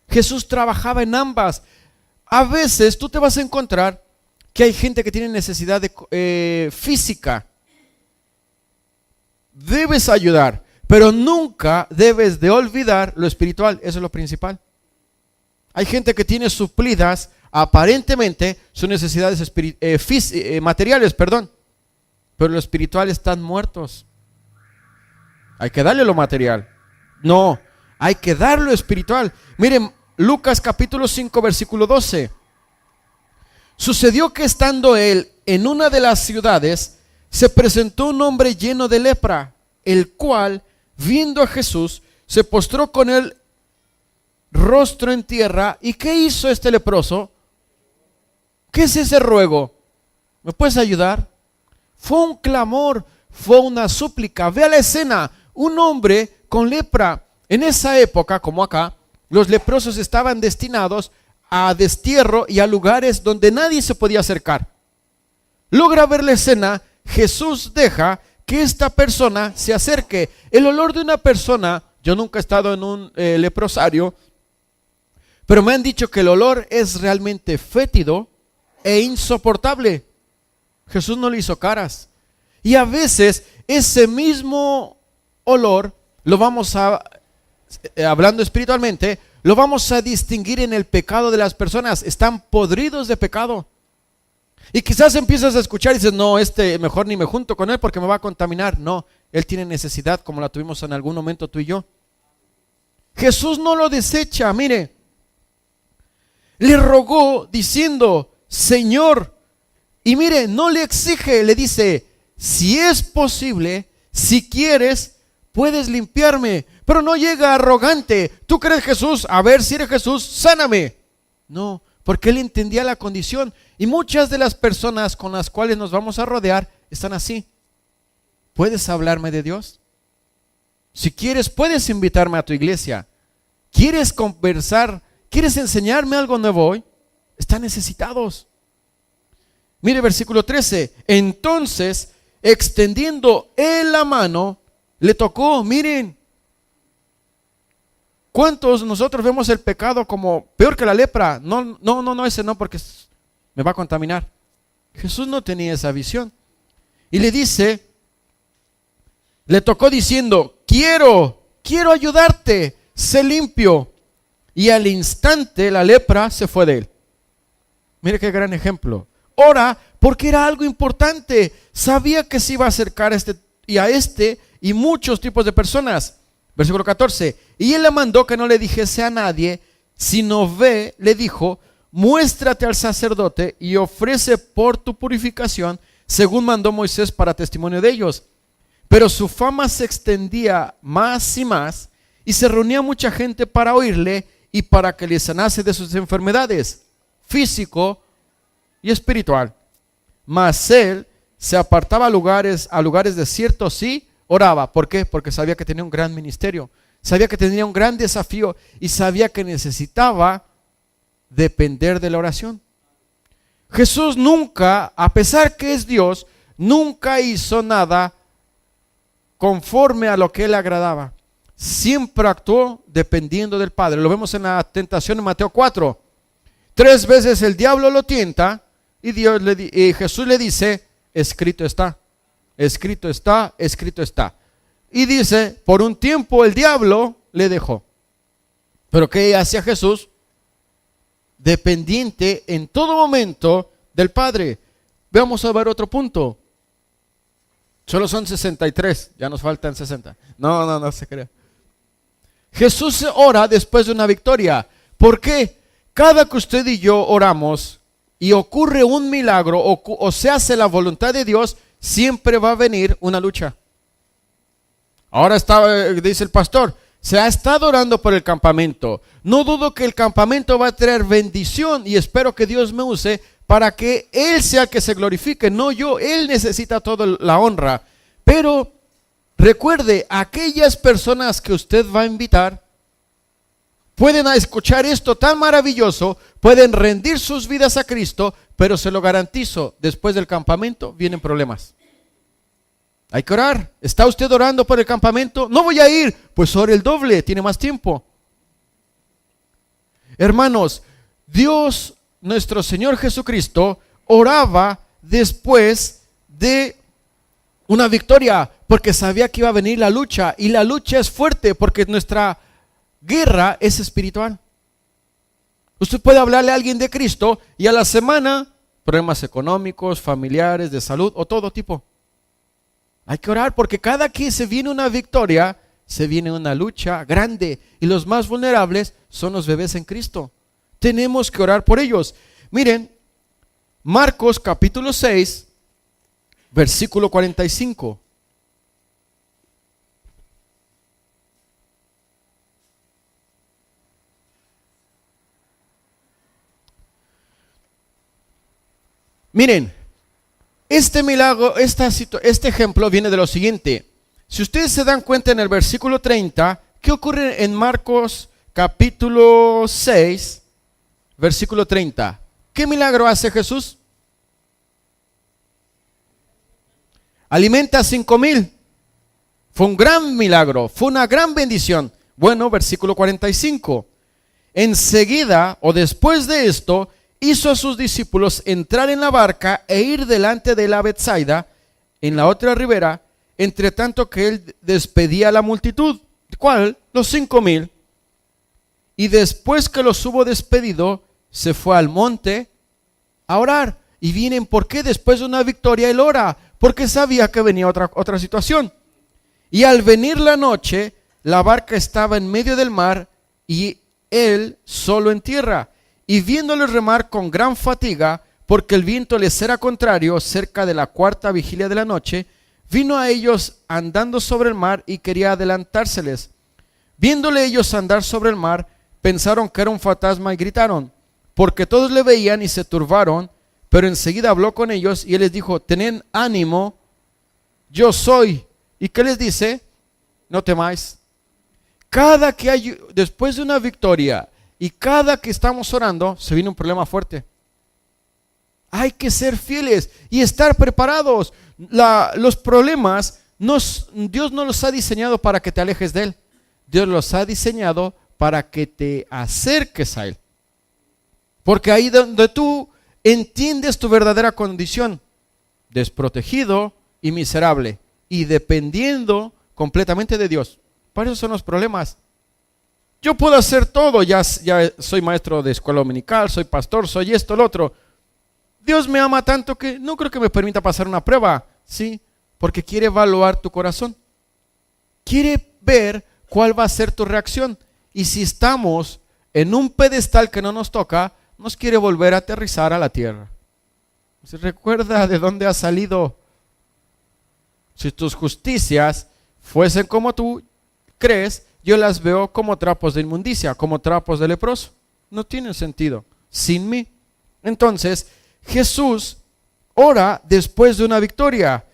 Jesús trabajaba en ambas. A veces tú te vas a encontrar que hay gente que tiene necesidad física. Debes ayudar, pero nunca debes de olvidar lo espiritual. Eso es lo principal. Hay gente que tiene suplidas aparentemente sus necesidades materiales, pero lo espiritual están muertos. Hay que darle lo material. No, hay que darle lo espiritual. Miren, Lucas capítulo 5, versículo 12. Sucedió que estando él en una de las ciudades, se presentó un hombre lleno de lepra, el cual, viendo a Jesús, se postró con él rostro en tierra. ¿Y qué hizo este leproso? ¿Qué es ese ruego? ¿Me puedes ayudar? Fue un clamor, fue una súplica. Vea la escena, un hombre con lepra. En esa época, como acá, los leprosos estaban destinados a destierro y a lugares donde nadie se podía acercar. Logra ver la escena, Jesús deja que esta persona se acerque. El olor de una persona, yo nunca he estado en un leprosario, pero me han dicho que el olor es realmente fétido e insoportable. Jesús no le hizo caras. Y a veces ese mismo olor lo vamos a, hablando espiritualmente, lo vamos a distinguir en el pecado de las personas. Están podridos de pecado. Y quizás empiezas a escuchar y dices, no, mejor ni me junto con él porque me va a contaminar. No, él tiene necesidad como la tuvimos en algún momento tú y yo. Jesús no lo desecha, mire. Le rogó diciendo, Señor, y mire, no le exige, le dice, si es posible, si quieres, puedes limpiarme. Pero no llega arrogante. ¿Tú crees Jesús? A ver, si eres Jesús, sáname. No, porque él entendía la condición. Y muchas de las personas con las cuales nos vamos a rodear están así. ¿Puedes hablarme de Dios? Si quieres, puedes invitarme a tu iglesia. ¿Quieres conversar? ¿Quieres enseñarme algo nuevo hoy? Están necesitados. Mire versículo 13. Entonces, extendiendo él la mano, le tocó. Miren, ¿cuántos nosotros vemos el pecado como peor que la lepra? No, ese no, porque me va a contaminar. Jesús no tenía esa visión. Y le dice, le tocó diciendo, quiero ayudarte, sé limpio. Y al instante la lepra se fue de él. Mire qué gran ejemplo. Ora, porque era algo importante. Sabía que se iba a acercar a este y muchos tipos de personas. Versículo 14. Y él le mandó que no le dijese a nadie, sino ve, le dijo, muéstrate al sacerdote y ofrece por tu purificación, según mandó Moisés para testimonio de ellos. Pero su fama se extendía más y más, y se reunía mucha gente para oírle y para que le sanase de sus enfermedades, físico y espiritual. Mas él se apartaba a lugares desiertos y oraba. ¿Por qué? Porque sabía que tenía un gran ministerio, sabía que tenía un gran desafío y sabía que necesitaba depender de la oración. Jesús nunca, a pesar que es Dios, nunca hizo nada conforme a lo que él agradaba. Siempre actuó dependiendo del Padre. Lo vemos en la tentación en Mateo 4. 3 veces el diablo lo tienta y Jesús le dice, escrito está, escrito está, escrito está. Y dice, por un tiempo el diablo le dejó. Pero ¿qué hacía Jesús? dependiente en todo momento del Padre. Vamos a ver otro punto. Solo son 63, ya nos faltan 60. No se crea. Jesús ora después de una victoria. ¿Por qué? Cada que usted y yo oramos y ocurre un milagro o se hace la voluntad de Dios, siempre va a venir una lucha. Ahora dice el pastor, se ha estado orando por el campamento. No dudo que el campamento va a traer bendición y espero que Dios me use para que Él sea el que se glorifique, no yo. Él necesita toda la honra. Pero recuerde, aquellas personas que usted va a invitar pueden escuchar esto tan maravilloso, pueden rendir sus vidas a Cristo, pero se lo garantizo, después del campamento vienen problemas. Hay que orar. ¿Está usted orando por el campamento? No voy a ir. Pues ore el doble, tiene más tiempo. Hermanos, Dios, nuestro Señor Jesucristo, oraba después de una victoria, porque sabía que iba a venir la lucha, y la lucha es fuerte, porque nuestra guerra es espiritual. Usted puede hablarle a alguien de Cristo, y a la semana, problemas económicos, familiares, de salud, o todo tipo. Hay que orar, porque cada que se viene una victoria, se viene una lucha grande, y los más vulnerables son los bebés en Cristo. Tenemos que orar por ellos. Miren, Marcos capítulo 6, versículo 45. Miren, este milagro, este ejemplo viene de lo siguiente. Si ustedes se dan cuenta en el versículo 30, ¿qué ocurre en Marcos capítulo 6, versículo 30? ¿Qué milagro hace Jesús? Alimenta a 5,000. Fue un gran milagro, fue una gran bendición. Bueno, versículo 45. Enseguida o después de esto, hizo a sus discípulos entrar en la barca e ir delante de la Betsaida, en la otra ribera, entre tanto que él despedía a la multitud. ¿Cuál? Los 5,000. Y después que los hubo despedido, se fue al monte a orar. Y vienen, ¿por qué? Después de una victoria él ora, porque sabía que venía otra situación. Y al venir la noche, la barca estaba en medio del mar y él solo en tierra. Y viéndoles remar con gran fatiga, porque el viento les era contrario, cerca de la 4ª vigilia de la noche, vino a ellos andando sobre el mar y quería adelantárseles. Viéndole ellos andar sobre el mar, pensaron que era un fantasma y gritaron, porque todos le veían y se turbaron. Pero enseguida habló con ellos y él les dijo, tened ánimo, yo soy. ¿Y qué les dice? No temáis. Cada que hay, después de una victoria y cada que estamos orando, se viene un problema fuerte. Hay que ser fieles y estar preparados. Los problemas, Dios no los ha diseñado para que te alejes de Él. Dios los ha diseñado para que te acerques a Él. Porque ahí donde tú entiendes tu verdadera condición, desprotegido y miserable, y dependiendo completamente de Dios. Para eso son los problemas. Yo puedo hacer todo, ya soy maestro de escuela dominical, soy pastor, soy esto, lo otro. Dios me ama tanto que no creo que me permita pasar una prueba, ¿sí? Porque quiere evaluar tu corazón. Quiere ver cuál va a ser tu reacción. Y si estamos en un pedestal que no nos toca, nos quiere volver a aterrizar a la tierra. ¿Se recuerda de dónde has salido? Si tus justicias fuesen como tú crees, yo las veo como trapos de inmundicia, como trapos de leproso. No tiene sentido sin mí. Entonces, Jesús ora después de una victoria.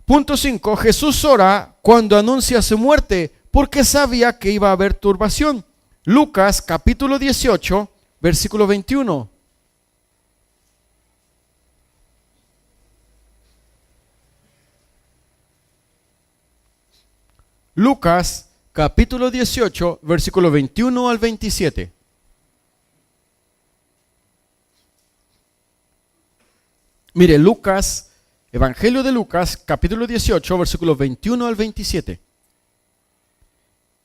Punto 5. Jesús ora cuando anuncia su muerte, porque sabía que iba a haber turbación. Lucas capítulo 18, versículo 21. Lucas capítulo 18, versículo 21 al 27. Mire, Lucas, Evangelio de Lucas, capítulo 18, versículo 21 al 27.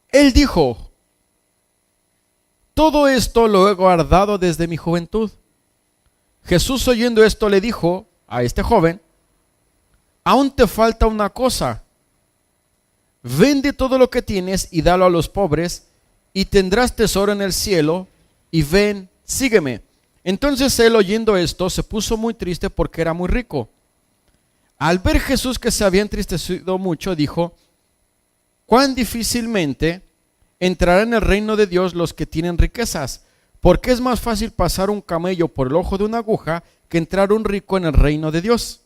Él dijo, Todo esto lo he guardado desde mi juventud. Jesús, oyendo esto, le dijo a este joven: aún te falta una cosa. Vende todo lo que tienes y dalo a los pobres, y tendrás tesoro en el cielo, y ven, sígueme. Entonces él, oyendo esto, se puso muy triste porque era muy rico. Al ver Jesús que se había entristecido mucho, dijo: cuán difícilmente entrarán en el reino de Dios los que tienen riquezas, porque es más fácil pasar un camello por el ojo de una aguja que entrar un rico en el reino de Dios.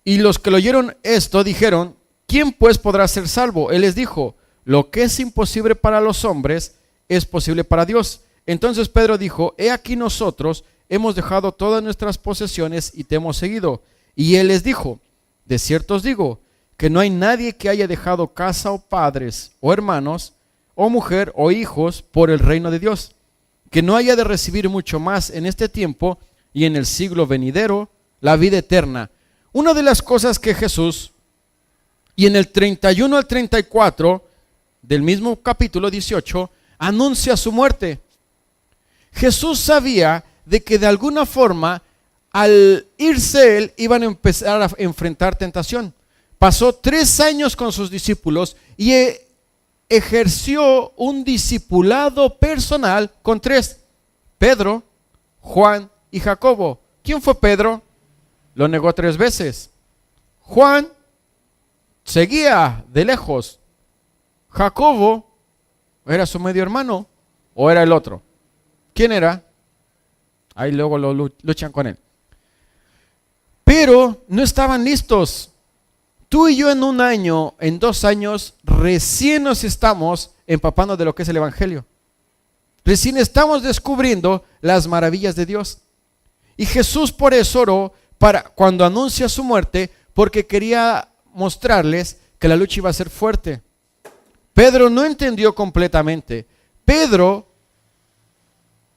Y los que lo oyeron esto dijeron: ¿quién pues podrá ser salvo? Él les dijo: lo que es imposible para los hombres es posible para Dios. Entonces Pedro dijo: he aquí, nosotros hemos dejado todas nuestras posesiones y te hemos seguido. Y él les dijo: de cierto os digo, que no hay nadie que haya dejado casa o padres o hermanos o mujer o hijos por el reino de Dios, que no haya de recibir mucho más en este tiempo y en el siglo venidero la vida eterna. Una de las cosas que Jesús, y en el 31 al 34 del mismo capítulo 18, anuncia su muerte. Jesús sabía de que de alguna forma, al irse él, iban a empezar a enfrentar tentación. Pasó 3 años con sus discípulos y ejerció un discipulado personal con 3: Pedro, Juan y Jacobo. ¿Quién fue Pedro? Lo negó 3 veces. Juan seguía de lejos. Jacobo, ¿era su medio hermano o era el otro? ¿Quién era? Ahí luego lo luchan con él. Pero no estaban listos. Tú y yo en 1 año, en 2 años, recién nos estamos empapando de lo que es el Evangelio. Recién estamos descubriendo las maravillas de Dios. Y Jesús por eso oró cuando anuncia su muerte, porque quería mostrarles que la lucha iba a ser fuerte. Pedro no entendió completamente. Pedro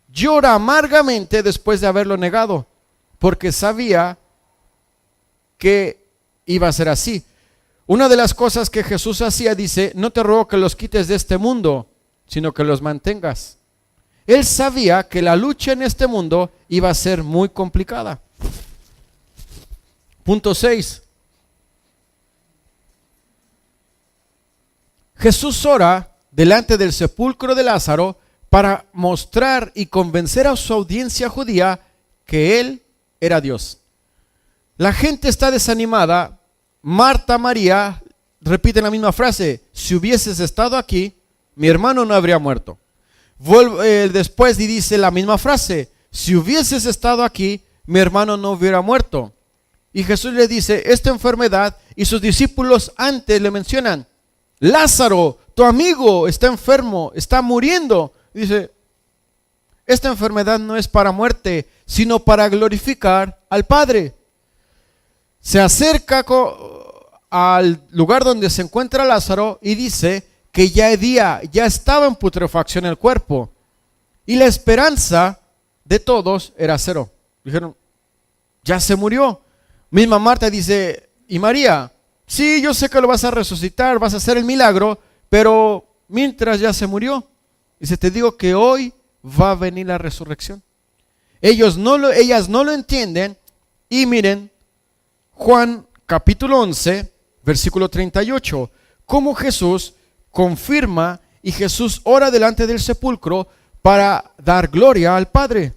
llora amargamente después de haberlo negado, porque sabía que iba a ser así. Una de las cosas que Jesús hacía, dice: no te ruego que los quites de este mundo, sino que los mantengas. Él sabía que la lucha en este mundo iba a ser muy complicada. Punto 6. Jesús ora delante del sepulcro de Lázaro para mostrar y convencer a su audiencia judía que él era Dios. La gente está desanimada. Marta, María repiten la misma frase: si hubieses estado aquí, mi hermano no habría muerto. Vuelve después y dice la misma frase: si hubieses estado aquí, mi hermano no hubiera muerto. Y Jesús le dice esta enfermedad, y sus discípulos antes le mencionan: Lázaro, tu amigo, está enfermo, está muriendo. Dice: esta enfermedad no es para muerte, sino para glorificar al Padre. Se acerca al lugar donde se encuentra Lázaro y dice que ya estaba en putrefacción el cuerpo, y la esperanza de todos era cero. Dijeron: ya se murió. Misma Marta dice: ¿y María? Sí, yo sé que lo vas a resucitar, vas a hacer el milagro, pero mientras ya se murió. Dice: te digo que hoy va a venir la resurrección. Ellas no lo entienden. Y miren, Juan capítulo 11, versículo 38, cómo Jesús confirma y Jesús ora delante del sepulcro para dar gloria al Padre.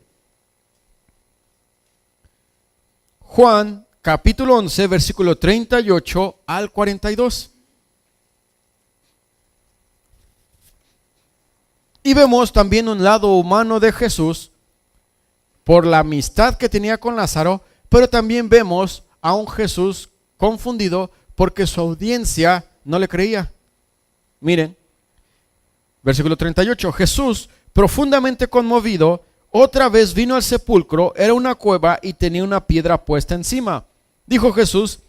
Juan capítulo 11, versículo 38 al 42. Y vemos también un lado humano de Jesús por la amistad que tenía con Lázaro, pero también vemos a un Jesús confundido porque su audiencia no le creía. Miren, versículo 38. Jesús, profundamente conmovido, otra vez vino al sepulcro. Era una cueva y tenía una piedra puesta encima. Dijo Jesús: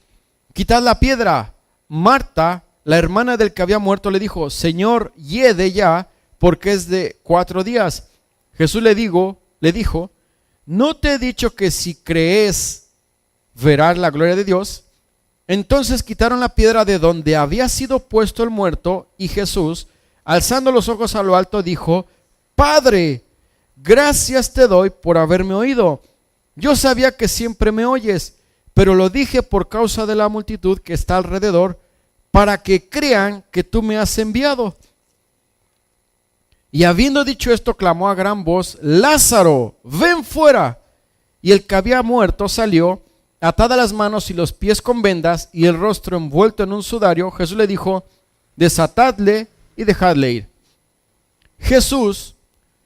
quitad la piedra. Marta, la hermana del que había muerto, le dijo: Señor, hiede ya, porque es de 4 días. Jesús le dijo: ¿no te he dicho que si crees verás la gloria de Dios? Entonces quitaron la piedra de donde había sido puesto el muerto, y Jesús, Alzando los ojos a lo alto, dijo: Padre, gracias te doy por haberme oído. Yo sabía que siempre me oyes, pero lo dije por causa de la multitud que está alrededor, para que crean que tú me has enviado. Y habiendo dicho esto, clamó a gran voz: Lázaro, ven fuera. Y el que había muerto salió, atadas las manos y los pies con vendas, y el rostro envuelto en un sudario. Jesús le dijo: desatadle y dejadle ir. Jesús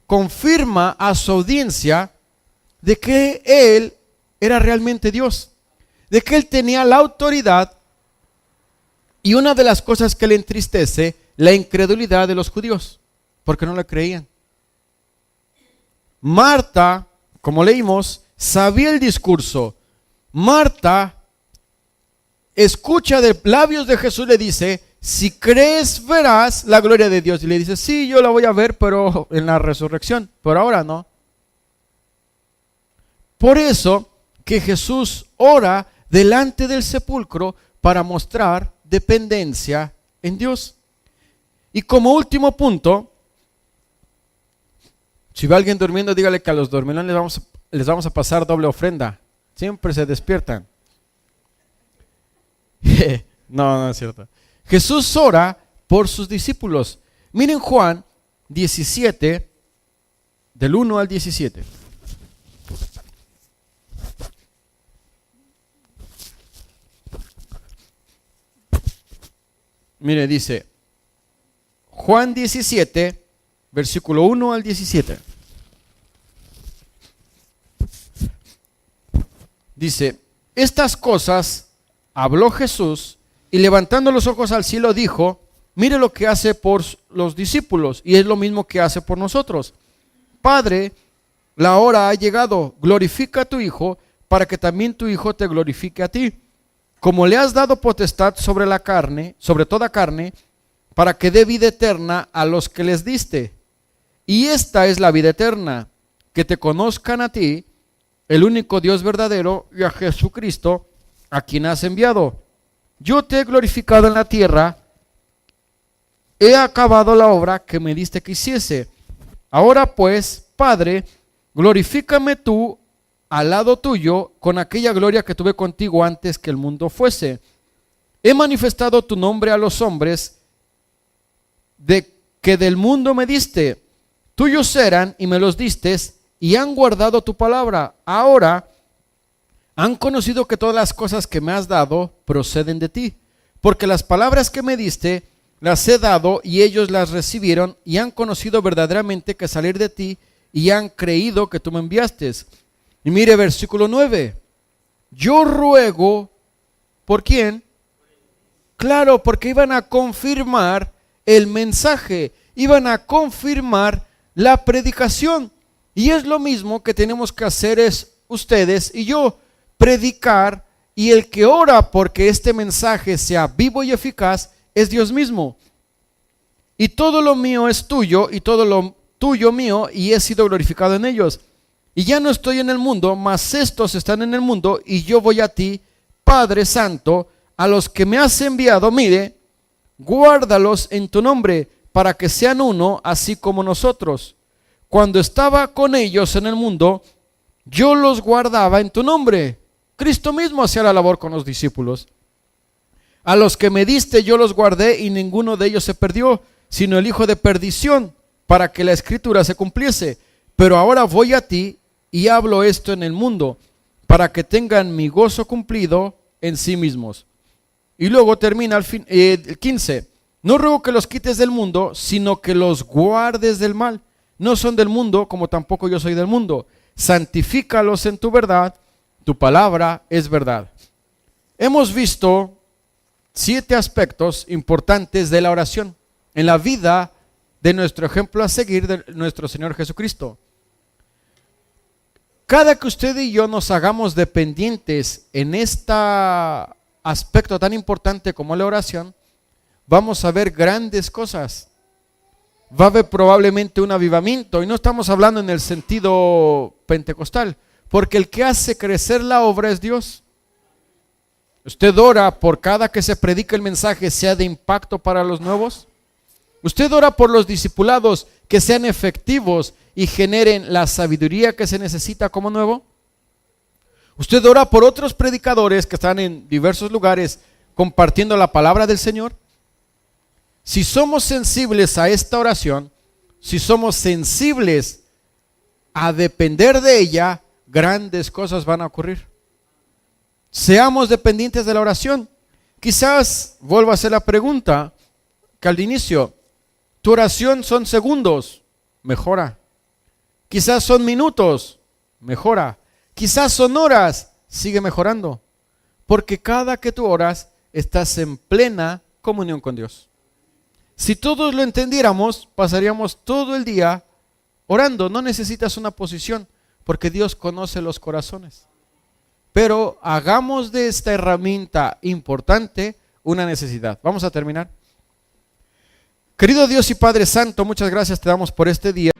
confirma a su audiencia de que Él era realmente Dios, de que Él tenía la autoridad. Y una de las cosas que le entristece, la incredulidad de los judíos, porque no le creían. Marta, como leímos, sabía el discurso. Marta escucha de labios de Jesús, le dice: si crees verás la gloria de Dios. Y le dice: sí, yo la voy a ver, pero en la resurrección, por ahora no. Por eso que Jesús ora delante del sepulcro para mostrar dependencia en Dios. Y como último punto, si ve a alguien durmiendo, dígale que a los dormilones les vamos a pasar doble ofrenda. Siempre se despiertan. No es cierto. Jesús ora por sus discípulos. Miren Juan 17, del 1 al 17. Mire, dice Juan 17, versículo 1 al 17. Dice: estas cosas habló Jesús, y levantando los ojos al cielo dijo: mire lo que hace por los discípulos, y es lo mismo que hace por nosotros. Padre, la hora ha llegado, glorifica a tu Hijo, para que también tu Hijo te glorifique a ti. Como le has dado potestad sobre la carne, sobre toda carne, para que dé vida eterna a los que les diste. Y esta es la vida eterna, que te conozcan a ti, el único Dios verdadero, y a Jesucristo, a quien has enviado. Yo te he glorificado en la tierra, he acabado la obra que me diste que hiciese. Ahora pues, Padre, glorifícame tú al lado tuyo con aquella gloria que tuve contigo antes que el mundo fuese. He manifestado tu nombre a los hombres de que del mundo me diste. Tuyos eran y me los distes, y han guardado tu palabra. Ahora han conocido que todas las cosas que me has dado proceden de ti, porque las palabras que me diste las he dado, y ellos las recibieron, y han conocido verdaderamente que salir de ti, y han creído que tú me enviaste. Y mire versículo 9. Yo ruego, ¿por quién? Claro, porque iban a confirmar el mensaje, iban a confirmar la predicación. Y es lo mismo que tenemos que hacer es ustedes y yo, predicar, y el que ora porque este mensaje sea vivo y eficaz es Dios mismo. Y todo lo mío es tuyo, y todo lo tuyo mío, y he sido glorificado en ellos. Y ya no estoy en el mundo, mas estos están en el mundo, y yo voy a ti, Padre Santo, a los que me has enviado, mire, guárdalos en tu nombre, para que sean uno, así como nosotros. Cuando estaba con ellos en el mundo, yo los guardaba en tu nombre. Cristo mismo hacía la labor con los discípulos. A los que me diste yo los guardé, y ninguno de ellos se perdió, sino el hijo de perdición, para que la escritura se cumpliese. Pero ahora voy a ti, y hablo esto en el mundo, para que tengan mi gozo cumplido en sí mismos. Y luego termina el 15. No ruego que los quites del mundo, sino que los guardes del mal. No son del mundo, como tampoco yo soy del mundo. Santifícalos en tu verdad, tu palabra es verdad. Hemos visto 7 aspectos importantes de la oración en la vida de nuestro ejemplo a seguir, de nuestro Señor Jesucristo. Cada que usted y yo nos hagamos dependientes en este aspecto tan importante como la oración, vamos a ver grandes cosas. Va a haber probablemente un avivamiento, y no estamos hablando en el sentido pentecostal, porque el que hace crecer la obra es Dios. Usted ora por cada que se predica el mensaje sea de impacto para los nuevos. Usted ora por los discipulados que sean efectivos y generen la sabiduría que se necesita como nuevo. Usted ora por otros predicadores que están en diversos lugares compartiendo la palabra del Señor. Si somos sensibles a esta oración, si somos sensibles a depender de ella, grandes cosas van a ocurrir. Seamos dependientes de la oración. Quizás vuelva a hacer la pregunta que al inicio, tu oración son segundos, mejora. Quizás son minutos, mejora. Quizás son horas, sigue mejorando. Porque cada que tú oras, estás en plena comunión con Dios. Si todos lo entendiéramos, pasaríamos todo el día orando. No necesitas una posición, porque Dios conoce los corazones. Pero hagamos de esta herramienta importante una necesidad. Vamos a terminar. Querido Dios y Padre Santo, muchas gracias te damos por este día.